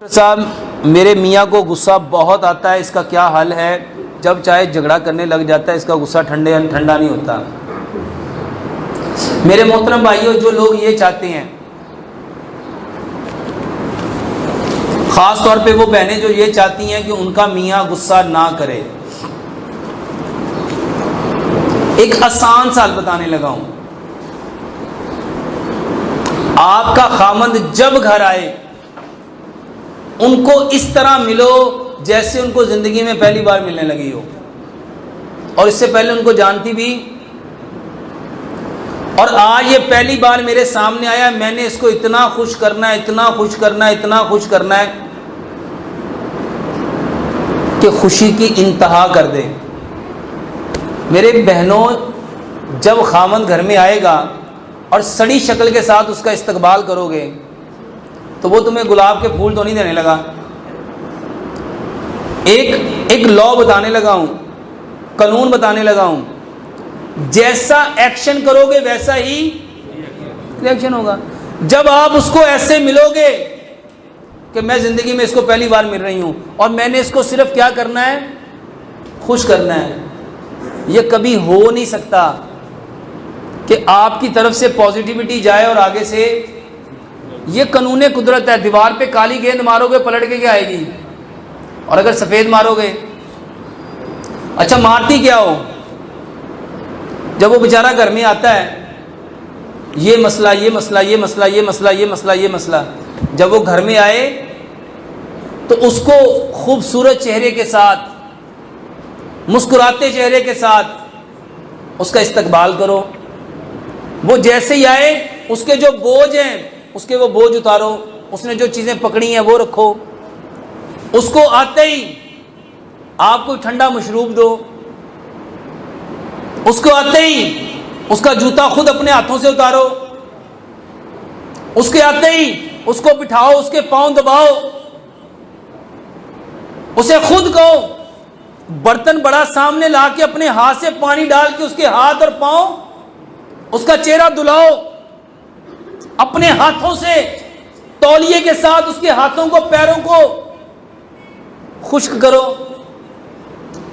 صاحب میرے میاں کو غصہ بہت آتا ہے، اس کا کیا حل ہے؟ جب چاہے جھگڑا کرنے لگ جاتا ہے، اس کا غصہ ٹھنڈا نہیں ہوتا۔ میرے محترم بھائیوں، جو لوگ یہ چاہتے ہیں، خاص طور پہ وہ بہنیں جو یہ چاہتی ہیں کہ ان کا میاں غصہ نہ کرے، ایک آسان سال بتانے لگا ہوں۔ آپ کا خامند جب گھر آئے ان کو اس طرح ملو جیسے ان کو زندگی میں پہلی بار ملنے لگی ہو، اور اس سے پہلے ان کو جانتی بھی، اور آج یہ پہلی بار میرے سامنے آیا، میں نے اس کو اتنا خوش کرنا ہے، اتنا خوش کرنا ہے، اتنا خوش کرنا ہے کہ خوشی کی انتہا کر دے۔ میرے بہنوں، جب خامند گھر میں آئے گا اور سڑی شکل کے ساتھ اس کا استقبال کرو گے تو وہ تمہیں گلاب کے پھول تو نہیں دینے لگا۔ ایک لا بتانے لگا ہوں، قانون بتانے لگا ہوں، جیسا ایکشن کرو گے ویسا ہی ریئیکشن ہوگا۔ جب آپ اس کو ایسے ملو گے کہ میں زندگی میں اس کو پہلی بار مل رہی ہوں اور میں نے اس کو صرف کیا کرنا ہے؟ خوش کرنا ہے، یہ کبھی ہو نہیں سکتا کہ آپ کی طرف سے پازیٹیوٹی جائے اور آگے سے، یہ قانون قدرت ہے۔ دیوار پہ کالی گیند مارو گے پلٹ کے کیا آئے گی، اور اگر سفید مارو گے، اچھا مارتی کیا ہو؟ جب وہ بیچارہ گھر میں آتا ہے، یہ مسئلہ یہ مسئلہ یہ مسئلہ یہ مسئلہ یہ مسئلہ یہ مسئلہ، جب وہ گھر میں آئے تو اس کو خوبصورت چہرے کے ساتھ، مسکراتے چہرے کے ساتھ اس کا استقبال کرو۔ وہ جیسے ہی آئے، اس کے جو بوجھ ہیں اس کے وہ بوجھ اتارو، اس نے جو چیزیں پکڑی ہیں وہ رکھو۔ اس کو آتے ہی آپ کو ٹھنڈا مشروب دو، اس کو آتے ہی اس کا جوتا خود اپنے ہاتھوں سے اتارو، اس کے آتے ہی اس کو بٹھاؤ، اس کے پاؤں دباؤ، اسے خود کہو، برتن بڑا سامنے لا کے اپنے ہاتھ سے پانی ڈال کے اس کے ہاتھ اور پاؤں، اس کا چہرہ دھلاؤ، اپنے ہاتھوں سے تولیے کے ساتھ اس کے ہاتھوں کو، پیروں کو خشک کرو،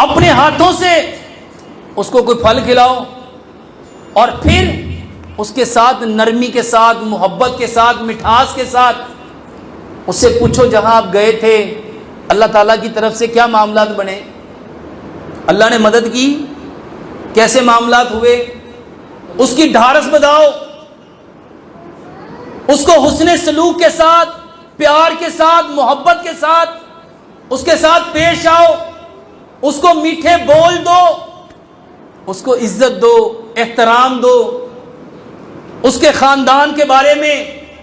اپنے ہاتھوں سے اس کو کوئی پھل کھلاؤ، اور پھر اس کے ساتھ نرمی کے ساتھ، محبت کے ساتھ، مٹھاس کے ساتھ اس سے پوچھو جہاں آپ گئے تھے اللہ تعالیٰ کی طرف سے کیا معاملات بنے، اللہ نے مدد کی، کیسے معاملات ہوئے، اس کی ڈھارس بتاؤ، اس کو حسن سلوک کے ساتھ، پیار کے ساتھ، محبت کے ساتھ اس کے ساتھ پیش آؤ، اس کو میٹھے بول دو، اس کو عزت دو، احترام دو، اس کے خاندان کے بارے میں،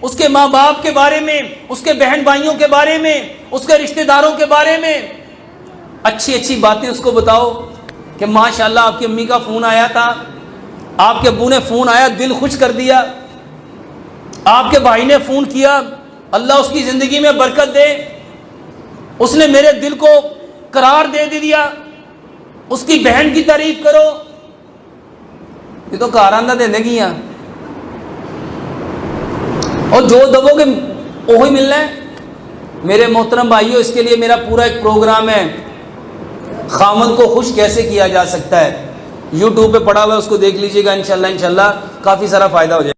اس کے ماں باپ کے بارے میں، اس کے بہن بھائیوں کے بارے میں، اس کے رشتہ داروں کے بارے میں اچھی اچھی باتیں اس کو بتاؤ کہ ماشاءاللہ آپ کی امی کا فون آیا تھا، آپ کے ابو نے فون آیا، دل خوش کر دیا، آپ کے بھائی نے فون کیا، اللہ اس کی زندگی میں برکت دے، اس نے میرے دل کو قرار دے دیا، اس کی بہن کی تعریف کرو۔ یہ تو کارآمدہ زندگی ہے، اور جو دبو گے وہی ملنا ہے۔ میرے محترم بھائیوں، اس کے لیے میرا پورا ایک پروگرام ہے، خامند کو خوش کیسے کیا جا سکتا ہے، یوٹیوب پہ پڑا ہوا ہے، اس کو دیکھ لیجئے گا، انشاءاللہ کافی سارا فائدہ ہو جائے گا۔